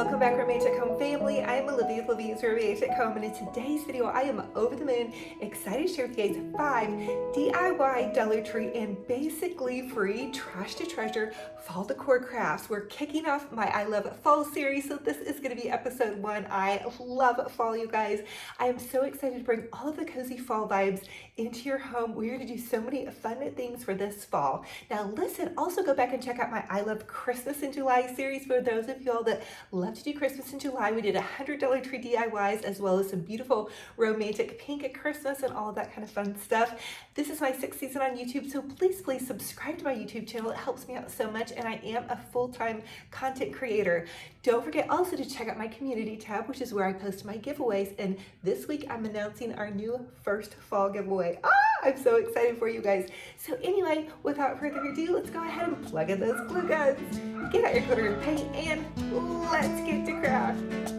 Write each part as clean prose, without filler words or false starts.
welcome back, Romantic Home family. I am Olivia with Olivia's Romantic Home, and in today's video, I am over the moon excited to share with you guys 5 DIY Dollar Tree and basically free trash to treasure fall decor crafts. We're kicking off my I Love Fall series, so this is going to be episode 1. I love fall, you guys. I am so excited to bring all of the cozy fall vibes into your home. We're going to do so many fun things for this fall. Now, listen, also go back and check out my I Love Christmas in July series for those of y'all that love to do Christmas in July. We did $100 tree DIYs as well as some beautiful romantic pink at Christmas and all of that kind of fun stuff. This is my 6th season on YouTube, so please subscribe to my YouTube channel. It helps me out so much, and I am a full-time content creator. Don't forget also to check out my community tab, which is where I post my giveaways, and this week I'm announcing our new first fall giveaway. I'm so excited for you guys. So anyway, without further ado, let's go ahead and plug in those glue guns. Get out your glitter and paint, and let's get to craft.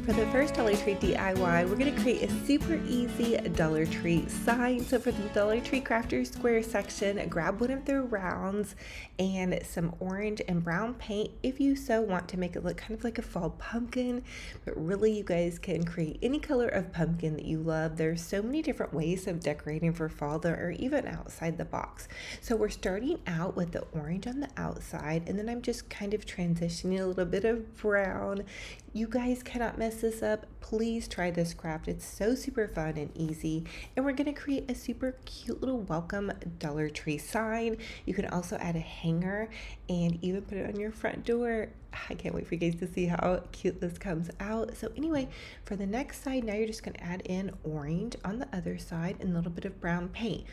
For the first Dollar Tree DIY, we're going to create a super easy Dollar Tree sign. So for the Dollar Tree Crafters Square section, grab one of their rounds and some orange and brown paint if you so want to make it look kind of like a fall pumpkin. But really, you guys can create any color of pumpkin that you love. There's so many different ways of decorating for fall that are even outside the box. So we're starting out with the orange on the outside, and then I'm just kind of transitioning a little bit of brown. You guys cannot mess this up. Please try this craft. It's so super fun and easy. And we're going to create a super cute little welcome Dollar Tree sign. You can also add a hanger and even put it on your front door. I can't wait for you guys to see how cute this comes out. So anyway, for the next side, now you're just going to add in orange on the other side and a little bit of brown paint.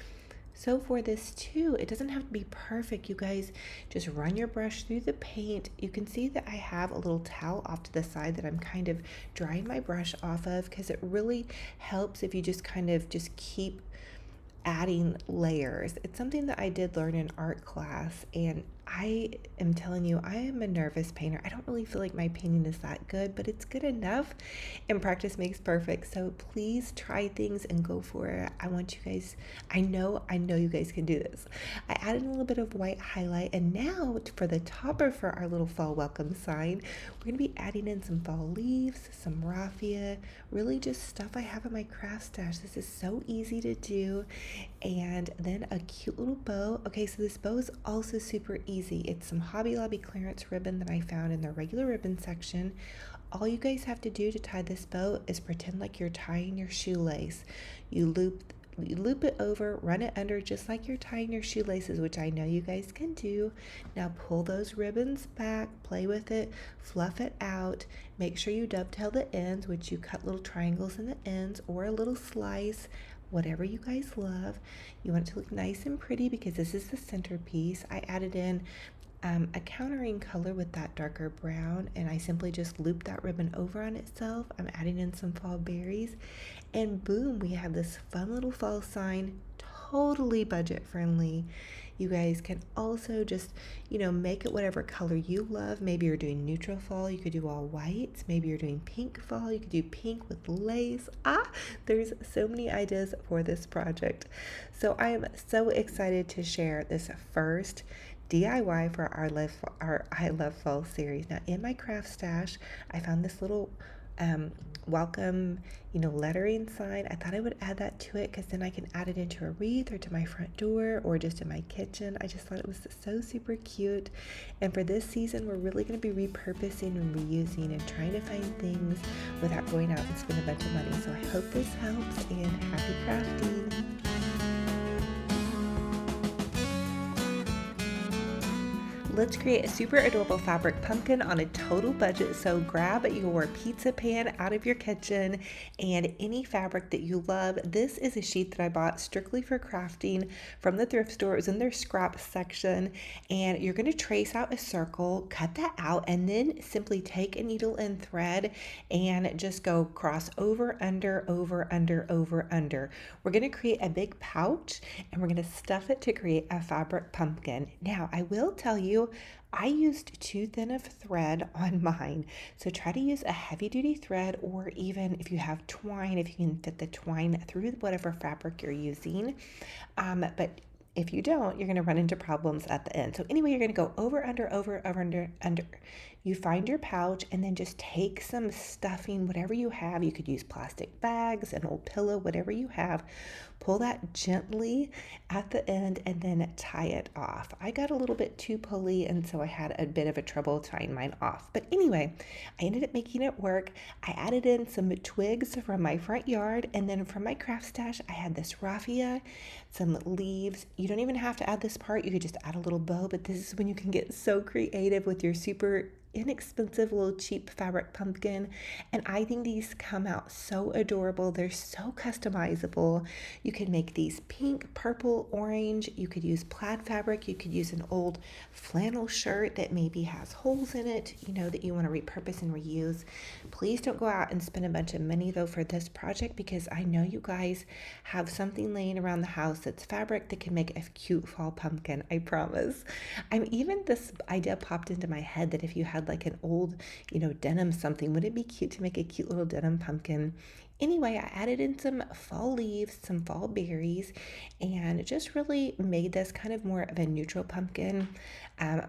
So for this too, it doesn't have to be perfect, you guys. Just run your brush through the paint. You can see that I have a little towel off to the side that I'm kind of drying my brush off of, because it really helps if you just kind of just keep adding layers. It's something that I did learn in art class, and I am telling you, I am a nervous painter. I don't really feel like my painting is that good, but it's good enough, and practice makes perfect. So please try things and go for it. I want you guys, I know you guys can do this. I added a little bit of white highlight, and now for the topper for our little fall welcome sign, we're going to be adding in some fall leaves, some raffia, really just stuff I have in my craft stash. This is so easy to do. And then a cute little bow. Okay, so this bow is also super easy. It's some Hobby Lobby clearance ribbon that I found in the regular ribbon section. All you guys have to do to tie this bow is pretend like you're tying your shoelace. You loop it over, run it under just like you're tying your shoelaces, which I know you guys can do. Now pull those ribbons back, play with it, fluff it out. Make sure you dovetail the ends, which you cut little triangles in the ends or a little slice, whatever you guys love. You want it to look nice and pretty because this is the centerpiece. I added in a countering color with that darker brown, and I simply just loop that ribbon over on itself. I'm adding in some fall berries, and boom, we have this fun little fall sign, totally budget friendly. You guys can also just, make it whatever color you love. Maybe you're doing neutral fall, you could do all whites. Maybe you're doing pink fall, you could do pink with lace. There's so many ideas for this project. So I am so excited to share this first DIY for our I Love Fall series. Now in my craft stash, I found this little welcome, lettering sign. I thought I would add that to it because then I can add it into a wreath or to my front door or just in my kitchen. I just thought it was so super cute. And for this season, we're really going to be repurposing and reusing and trying to find things without going out and spending a bunch of money. So I hope this helps, and happy crafting. Let's create a super adorable fabric pumpkin on a total budget. So grab your pizza pan out of your kitchen and any fabric that you love. This is a sheet that I bought strictly for crafting from the thrift store. It was in their scraps section, and you're going to trace out a circle, cut that out, and then simply take a needle and thread and just go cross over, under, over, under, over, under. We're going to create a big pouch, and we're going to stuff it to create a fabric pumpkin. Now, I will tell you, I used too thin of thread on mine. So try to use a heavy duty thread, or even if you have twine, if you can fit the twine through whatever fabric you're using. But If you don't, you're going to run into problems at the end. So anyway, you're going to go over, under. You find your pouch and then just take some stuffing, whatever you have. You could use plastic bags, an old pillow, whatever you have. Pull that gently at the end and then tie it off. I got a little bit too pulley, and so I had a bit of a trouble tying mine off. But anyway, I ended up making it work. I added in some twigs from my front yard, and then from my craft stash, I had this raffia, some leaves. You don't even have to add this part. You could just add a little bow, but this is when you can get so creative with your super inexpensive little cheap fabric pumpkin. And I think these come out so adorable. They're so customizable. You can make these pink, purple, orange. You could use plaid fabric. You could use an old flannel shirt that maybe has holes in it, that you want to repurpose and reuse. Please don't go out and spend a bunch of money though for this project, because I know you guys have something laying around the house that's fabric that can make a cute fall pumpkin. I promise. This idea popped into my head that if you had like an old, denim something, would it be cute to make a cute little denim pumpkin? Anyway, I added in some fall leaves, some fall berries, and just really made this kind of more of a neutral pumpkin.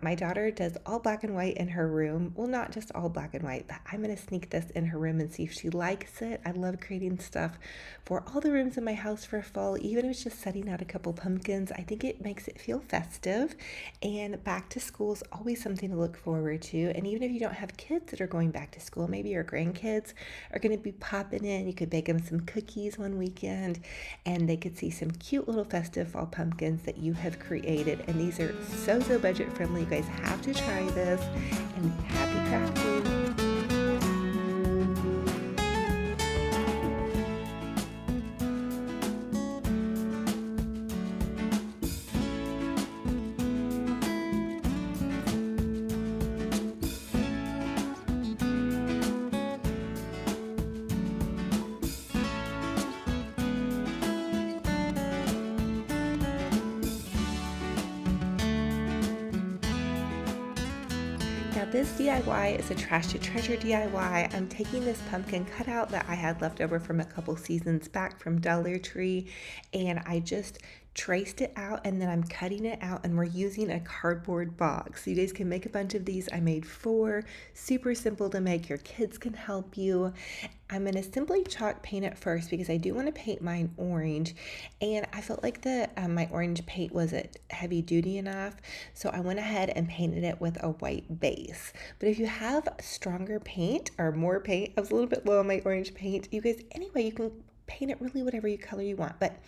My daughter does all black and white in her room. Well, not just all black and white, but I'm going to sneak this in her room and see if she likes it. I love creating stuff for all the rooms in my house for fall, even if it's just setting out a couple pumpkins. I think it makes it feel festive, and back to school is always something to look forward to. And even if you don't have kids that are going back to school, maybe your grandkids are going to be popping in. You could bake them some cookies one weekend, and they could see some cute little festive fall pumpkins that you have created. And these are so budget friendly. You guys have to try this, and happy crafting. Now this DIY is a trash to treasure DIY. I'm taking this pumpkin cutout that I had left over from a couple seasons back from Dollar Tree, and I just traced it out, and then I'm cutting it out, and we're using a cardboard box. So you guys can make a bunch of these. I made 4, super simple to make. Your kids can help you. I'm going to simply chalk paint it first because I do want to paint mine orange, and I felt like my orange paint wasn't heavy duty enough, so I went ahead and painted it with a white base. But if you have stronger paint or more paint, I was a little bit low on my orange paint. You guys, anyway, you can paint it really whatever color you want, but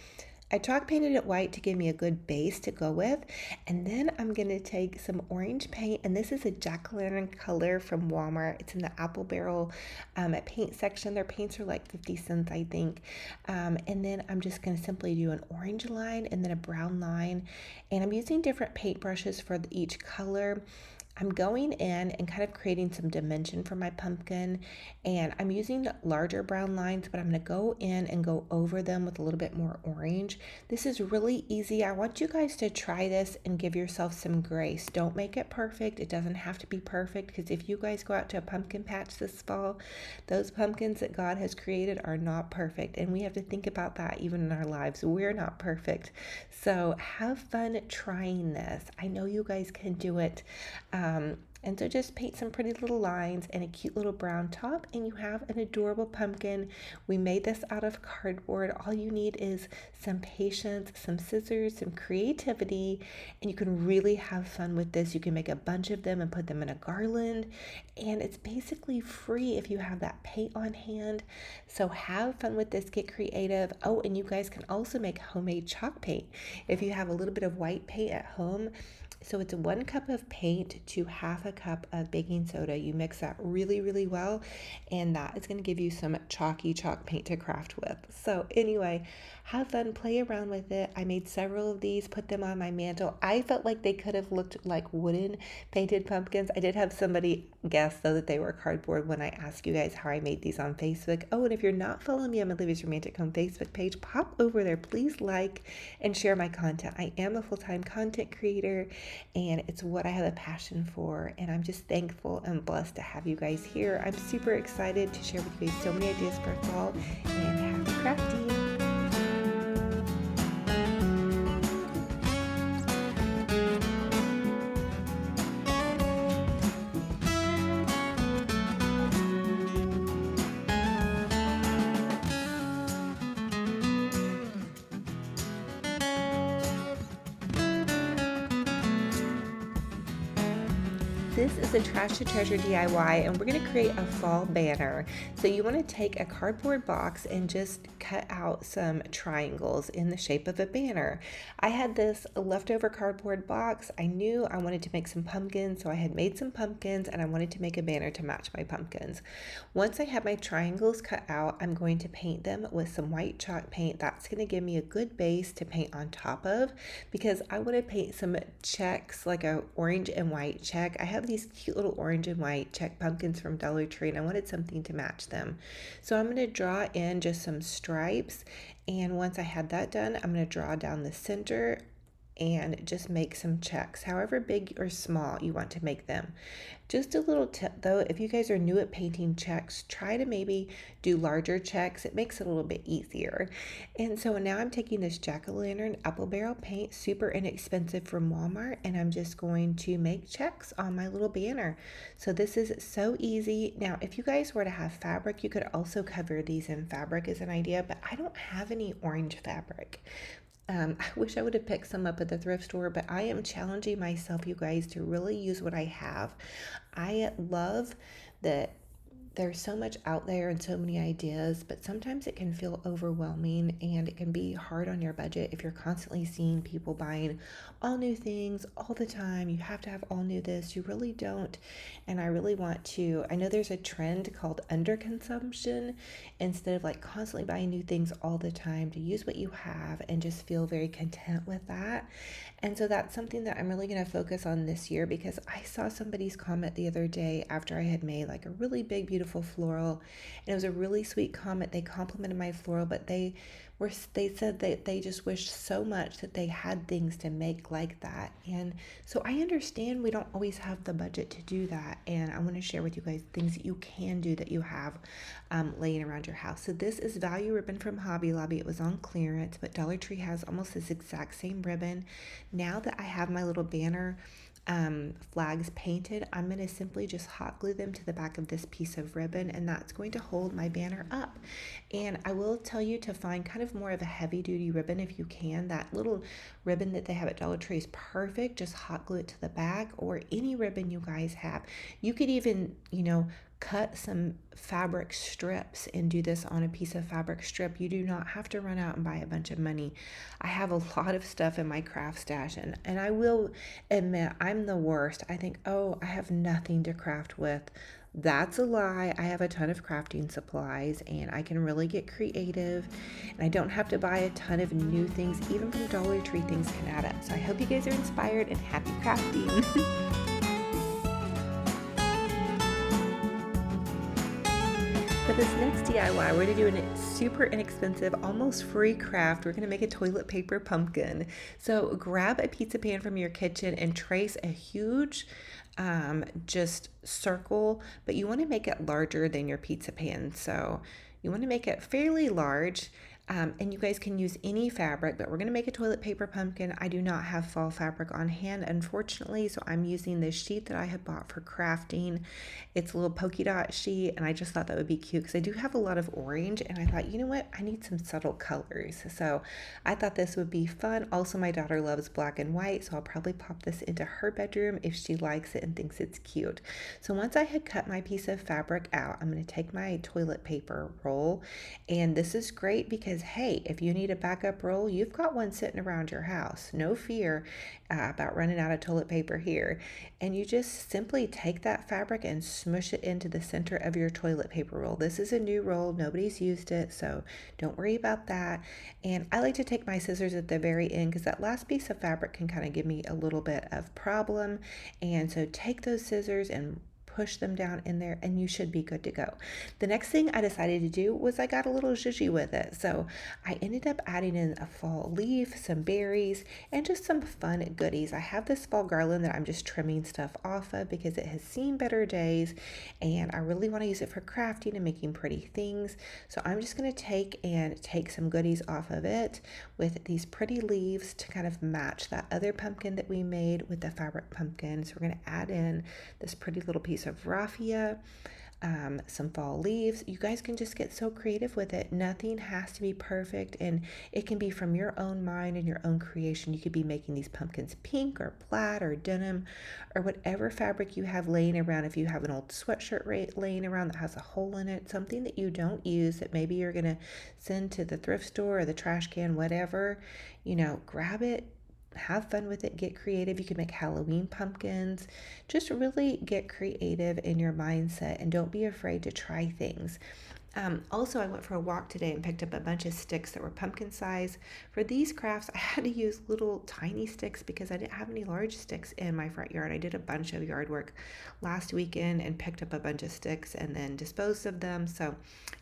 I chalk painted it white to give me a good base to go with, and then I'm going to take some orange paint, and this is a jack-o'-lantern color from Walmart. It's in the apple barrel paint section. Their paints are like 50 cents, I think, and then I'm just going to simply do an orange line and then a brown line, and I'm using different paint brushes for each color. I'm going in and kind of creating some dimension for my pumpkin, and I'm using larger brown lines, but I'm going to go in and go over them with a little bit more orange. This is really easy. I want you guys to try this and give yourself some grace. Don't make it perfect. It doesn't have to be perfect, because if you guys go out to a pumpkin patch this fall, those pumpkins that God has created are not perfect, and we have to think about that even in our lives. We're not perfect. So have fun trying this. I know you guys can do it. And so just paint some pretty little lines and a cute little brown top, and you have an adorable pumpkin. We made this out of cardboard. All you need is some patience, some scissors, some creativity, and you can really have fun with this. You can make a bunch of them and put them in a garland, and it's basically free if you have that paint on hand. So have fun with this, get creative. Oh, and you guys can also make homemade chalk paint if you have a little bit of white paint at home. So it's 1 cup of paint to half a cup of baking soda. You mix that really, really well, and that is going to give you some chalk paint to craft with. So anyway, have fun, play around with it. I made several of these, put them on my mantle. I felt like they could have looked like wooden painted pumpkins. I did have somebody guess, though, that they were cardboard when I asked you guys how I made these on Facebook. Oh, and if you're not following me on Olivia's Romantic Home Facebook page, pop over there. Please like and share my content. I am a full-time content creator, and it's what I have a passion for, and I'm just thankful and blessed to have you guys here. I'm super excited to share with you guys so many ideas for fall, and happy crafting. This is a Trash to Treasure DIY, and we're going to create a fall banner. So you want to take a cardboard box and just cut out some triangles in the shape of a banner. I had this leftover cardboard box. I knew I wanted to make some pumpkins, so I had made some pumpkins and I wanted to make a banner to match my pumpkins. Once I have my triangles cut out, I'm going to paint them with some white chalk paint. That's going to give me a good base to paint on top of, because I want to paint some checks, like a orange and white check. I have these cute little orange and white check pumpkins from Dollar Tree, and I wanted something to match them. So I'm going to draw in just some stripes, and once I had that done, I'm going to draw down the center and just make some checks, however big or small you want to make them. Just a little tip though, if you guys are new at painting checks, try to maybe do larger checks. It makes it a little bit easier. And so now I'm taking this jack-o'-lantern apple barrel paint, super inexpensive from Walmart, and I'm just going to make checks on my little banner. So this is so easy. Now, if you guys were to have fabric, you could also cover these in fabric as an idea, but I don't have any orange fabric. I wish I would have picked some up at the thrift store, but I am challenging myself, you guys, to really use what I have. I love that there's so much out there and so many ideas, but sometimes it can feel overwhelming and it can be hard on your budget if you're constantly seeing people buying all new things all the time. You have to have all new this. You really don't. And I really want to, I know there's a trend called underconsumption, instead of like constantly buying new things all the time, to use what you have and just feel very content with that. And so that's something that I'm really going to focus on this year, because I saw somebody's comment the other day after I had made like a really big, beautiful floral. And it was a really sweet comment. They complimented my floral, but they said that they just wished so much that they had things to make like that. And so I understand we don't always have the budget to do that. And I want to share with you guys things that you can do that you have laying around your house. So this is value ribbon from Hobby Lobby. It was on clearance, but Dollar Tree has almost this exact same ribbon. Now that I have my little banner flags painted, I'm going to simply just hot glue them to the back of this piece of ribbon, and that's going to hold my banner up. And I will tell you to find kind of more of a heavy duty ribbon if you can. That little ribbon that they have at Dollar Tree is perfect. Just hot glue it to the back, or any ribbon you guys have. You could even, cut some fabric strips and do this on a piece of fabric strip. You do not have to run out and buy a bunch of money. I have a lot of stuff in my craft stash, and I will admit I'm the worst. I think, oh, I have nothing to craft with. That's a lie. I have a ton of crafting supplies, and I can really get creative, and I don't have to buy a ton of new things. Even from Dollar Tree, things can add up. So I hope you guys are inspired, and happy crafting. For this next DIY, we're going to do a super inexpensive, almost free craft. We're going to make a toilet paper pumpkin. So grab a pizza pan from your kitchen and trace a huge just circle, but you want to make it larger than your pizza pan. So you want to make it fairly large. And you guys can use any fabric, but we're going to make a toilet paper pumpkin. I do not have fall fabric on hand, unfortunately, so I'm using this sheet that I had bought for crafting. It's a little polka dot sheet, and I just thought that would be cute because I do have a lot of orange, and I thought, you know what, I need some subtle colors. So I thought this would be fun. Also, my daughter loves black and white, so I'll probably pop this into her bedroom if she likes it and thinks it's cute. So once I had cut my piece of fabric out, I'm going to take my toilet paper roll, and this is great because hey, if you need a backup roll, you've got one sitting around your house. No fear about running out of toilet paper here. And you just simply take that fabric and smush it into the center of your toilet paper roll. This is a new roll. Nobody's used it, so don't worry about that. And I like to take my scissors at the very end because that last piece of fabric can kind of give me a little bit of problem. And so take those scissors and push them down in there, and you should be good to go. The next thing I decided to do was I got a little zhuzhy with it. So I ended up adding in a fall leaf, some berries, and just some fun goodies. I have this fall garland that I'm just trimming stuff off of because it has seen better days, and I really want to use it for crafting and making pretty things. So I'm just going to take some goodies off of it with these pretty leaves to kind of match that other pumpkin that we made with the fabric pumpkin. So we're going to add in this pretty little piece of raffia. some fall leaves. You guys can just get so creative with it. Nothing has to be perfect, and it can be from your own mind and your own creation. You could be making these pumpkins pink or plaid or denim or whatever fabric you have laying around. If you have an old sweatshirt laying around that has a hole in it, something that you don't use that maybe you're going to send to the thrift store or the trash can, whatever, grab it. Have fun with it, get creative. You can make Halloween pumpkins. Just really get creative in your mindset and don't be afraid to try things. Also, I went for a walk today and picked up a bunch of sticks that were pumpkin size. For these crafts, I had to use little tiny sticks because I didn't have any large sticks in my front yard. I did a bunch of yard work last weekend and picked up a bunch of sticks and then disposed of them. So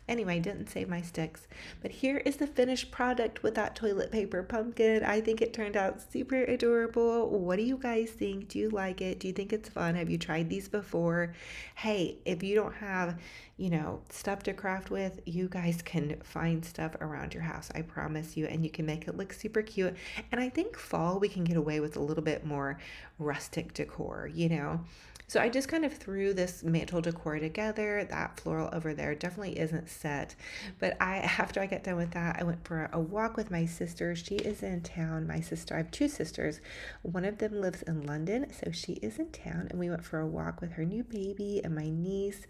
anyway, didn't save my sticks. But here is the finished product with that toilet paper pumpkin. I think it turned out super adorable. What do you guys think? Do you like it? Do you think it's fun? Have you tried these before? Hey, if you don't have stuff to craft with, you guys can find stuff around your house, I promise you, and you can make it look super cute. And I think fall we can get away with a little bit more rustic decor. So I just kind of threw this mantle decor together. That floral over there definitely isn't set. But after I got done with that, I went for a walk with my sister. She is in town. I have two sisters. One of them lives in London, so she is in town. And we went for a walk with her new baby and my niece.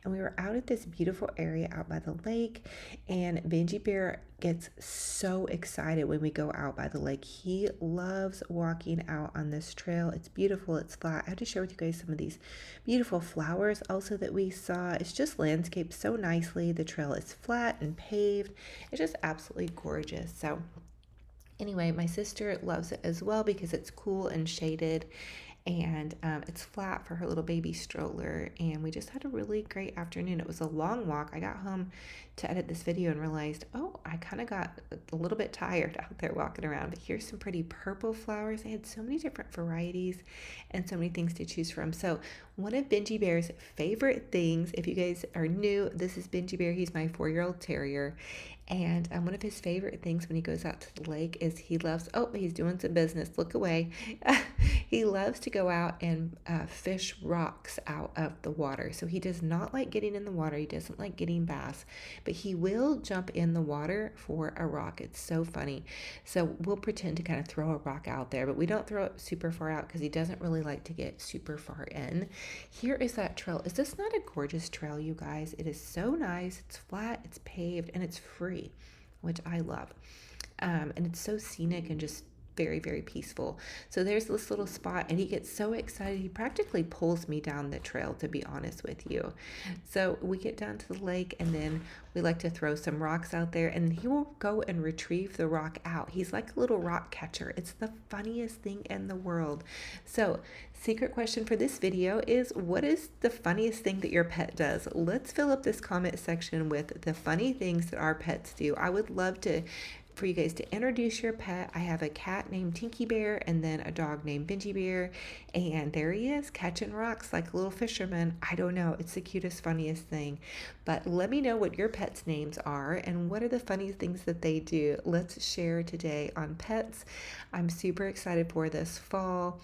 And we were out at this beautiful area out by the lake. And Benji Bear gets so excited when we go out by the lake. He loves walking out on this trail. It's beautiful. It's flat. I have to share with you guys some of these beautiful flowers also that we saw. It's just landscaped so nicely. The trail is flat and paved. It's just absolutely gorgeous. So anyway, my sister loves it as well because it's cool and shaded, and it's flat for her little baby stroller. And we just had a really great afternoon. It was a long walk. I got home to edit this video and realized, I kind of got a little bit tired out there walking around. But here's some pretty purple flowers. They had so many different varieties and so many things to choose from. So one of Benji Bear's favorite things, if you guys are new, this is Benji Bear. He's my 4-year-old terrier. And one of his favorite things when he goes out to the lake is he loves, he's doing some business, look away. He loves to go out and fish rocks out of the water. So he does not like getting in the water. He doesn't like getting bass, but he will jump in the water for a rock. It's so funny. So we'll pretend to kind of throw a rock out there, but we don't throw it super far out because he doesn't really like to get super far in. Here is that trail. Is this not a gorgeous trail, you guys? It is so nice. It's flat, it's paved, and it's free, which I love. And it's so scenic and just very, very peaceful. So there's this little spot, and he gets so excited. He practically pulls me down the trail, to be honest with you. So we get down to the lake, and then we like to throw some rocks out there, and he will go and retrieve the rock out. He's like a little rock catcher. It's the funniest thing in the world. So secret question for this video is, what is the funniest thing that your pet does? Let's fill up this comment section with the funny things that our pets do. I would love for you guys to introduce your pet. I have a cat named Tinky Bear and then a dog named Benji Bear, and there he is catching rocks like a little fisherman. I don't know, it's the cutest, funniest thing. But let me know what your pets' names are and what are the funny things that they do. Let's share today on pets. I'm super excited for this fall.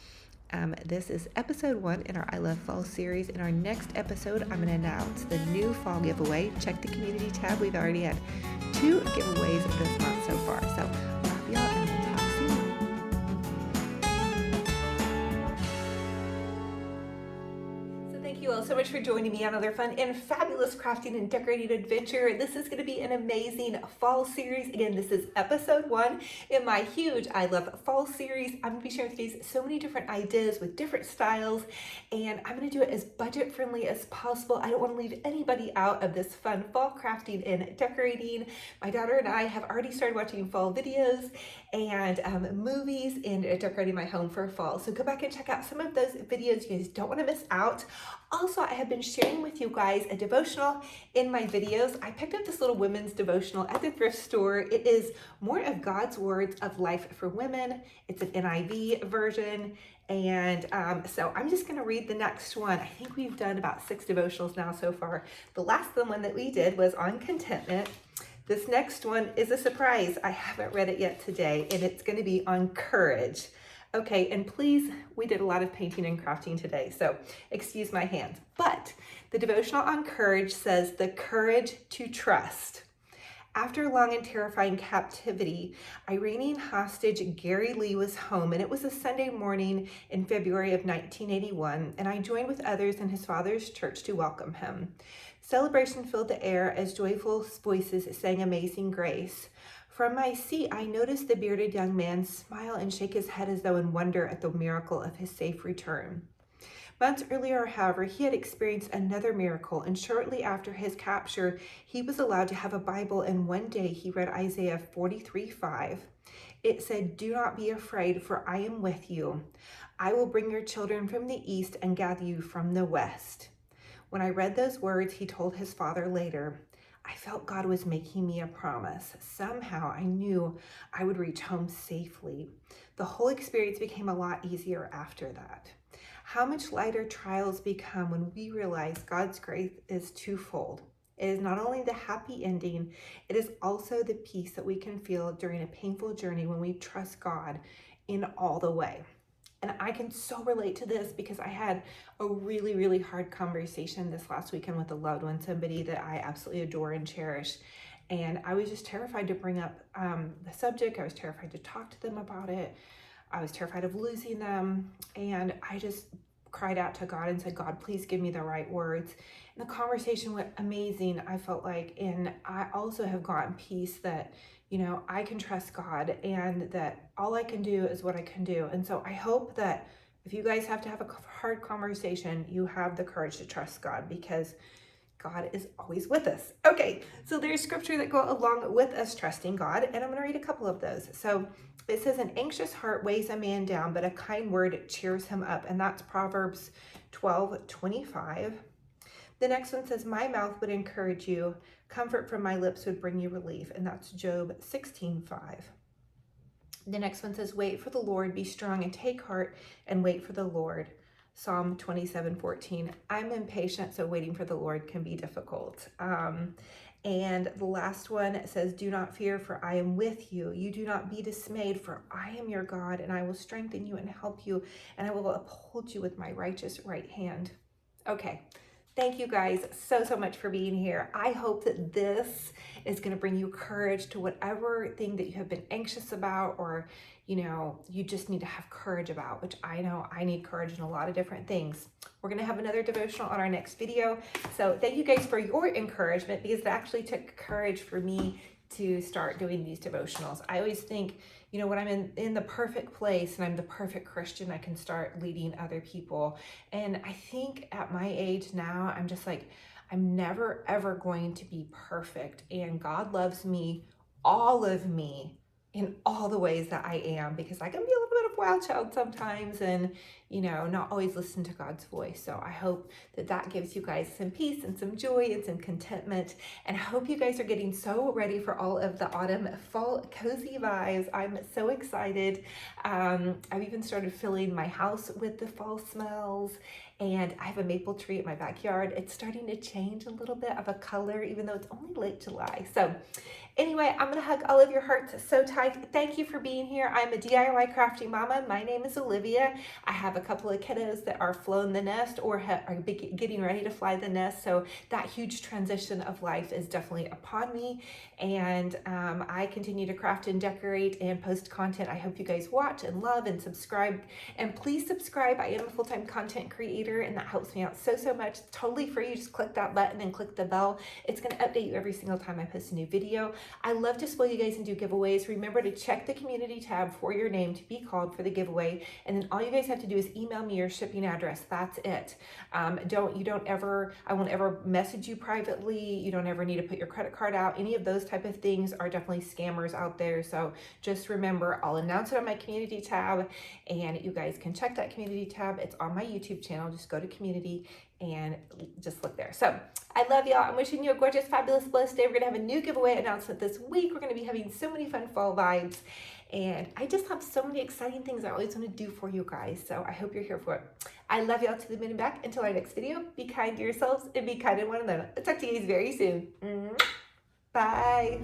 This is episode 1 in our I Love Fall series. In our next episode, I'm going to announce the new fall giveaway. Check the community tab. We've already had 2 giveaways this month so far. So love y'all, and we'll talk soon. So thank you all so much for joining me on another fun and fabulous crafting and decorating adventure. This is going to be an amazing fall series. Again, this is episode 1 in my huge I Love Fall series. I'm going to be sharing with you guys so many different ideas with different styles, and I'm going to do it as budget friendly as possible. I don't want to leave anybody out of this fun fall crafting and decorating. My daughter and I have already started watching fall videos and movies and decorating my home for fall. So go back and check out some of those videos. You guys don't want to miss out. Also, I have been sharing with you guys a devotional in my videos. I picked up this little women's devotional at the thrift store. It is more of God's words of life for women. It's an NIV version. And so I'm just going to read the next one. I think we've done about 6 devotionals now so far. The last one that we did was on contentment. This next one is a surprise. I haven't read it yet today, and it's going to be on courage. Okay, and please, we did a lot of painting and crafting today, so excuse my hands. But The devotional on courage says, the courage to trust. After long and terrifying captivity, Iranian hostage Gary Lee was home, and it was a Sunday morning in February of 1981, and I joined with others in his father's church to welcome him. Celebration filled the air as joyful voices sang Amazing Grace. From my seat, I noticed the bearded young man smile and shake his head as though in wonder at the miracle of his safe return. Months earlier, however, he had experienced another miracle, and shortly after his capture, he was allowed to have a Bible, and one day he read Isaiah 43:5. It said, "Do not be afraid, for I am with you. I will bring your children from the east and gather you from the west." When I read those words, he told his father later, I felt God was making me a promise. Somehow I knew I would reach home safely. The whole experience became a lot easier after that. How much lighter trials become when we realize God's grace is twofold. It is not only the happy ending, it is also the peace that we can feel during a painful journey when we trust God in all the way. And I can so relate to this because I had a really, really hard conversation this last weekend with a loved one, somebody that I absolutely adore and cherish. And I was just terrified to bring up the subject. I was terrified to talk to them about it. I was terrified of losing them. And I just cried out to God and said, God, please give me the right words. And the conversation went amazing, I felt like. And I also have gotten peace that I can trust God and that all I can do is what I can do. And so I hope that if you guys have to have a hard conversation, you have the courage to trust God because God is always with us. Okay, so there's scripture that go along with us trusting God, and I'm going to read a couple of those. So it says, an anxious heart weighs a man down, but a kind word cheers him up. And that's Proverbs 12:25. The next one says, my mouth would encourage you. Comfort from my lips would bring you relief. And that's Job 16:5. The next one says, wait for the Lord, be strong and take heart and wait for the Lord. Psalm 27:14. I'm impatient, so waiting for the Lord can be difficult. And the last one says, do not fear, for I am with you. You do not be dismayed, for I am your God, and I will strengthen you and help you, and I will uphold you with my righteous right hand. Okay. Thank you guys so much for being here. I hope that this is going to bring you courage to whatever thing that you have been anxious about or, you just need to have courage about, which I know I need courage in a lot of different things. We're going to have another devotional on our next video. So thank you guys for your encouragement because it actually took courage for me to start doing these devotionals. I always think, when I'm in the perfect place and I'm the perfect Christian, I can start leading other people. And I think at my age now, I'm just like, I'm never, ever going to be perfect. And God loves me, all of me, in all the ways that I am, because I can be a little bit of a wild child sometimes and, not always listen to God's voice. So I hope that gives you guys some peace and some joy and some contentment. And I hope you guys are getting so ready for all of the autumn fall cozy vibes. I'm so excited. I've even started filling my house with the fall smells. And I have a maple tree at my backyard. It's starting to change a little bit of a color, even though it's only late July. So anyway, I'm gonna hug all of your hearts so tight. Thank you for being here. I'm a DIY crafty mama. My name is Olivia. I have a couple of kiddos that are flown the nest or are getting ready to fly the nest. So that huge transition of life is definitely upon me. And I continue to craft and decorate and post content. I hope you guys watch and love and subscribe. And please subscribe. I am a full-time content creator, and that helps me out so much. It's totally free. You just click that button and click the bell. It's going to update you every single time I post a new video. I love to spoil you guys and do giveaways. Remember to check the community tab for your name to be called for the giveaway. And then all you guys have to do is email me your shipping address. That's it. I won't ever message you privately. You don't ever need to put your credit card out. Any of those type of things are definitely scammers out there. So just remember, I'll announce it on my community tab and you guys can check that community tab. It's on my YouTube channel. Just go to community and just look there. So I love y'all. I'm wishing you a gorgeous, fabulous, blessed day. We're going to have a new giveaway announcement this week. We're going to be having so many fun fall vibes. And I just have so many exciting things I always want to do for you guys. So I hope you're here for it. I love y'all to the moon and back. Until our next video, be kind to yourselves and be kind to one another. I'll talk to you guys very soon. Bye.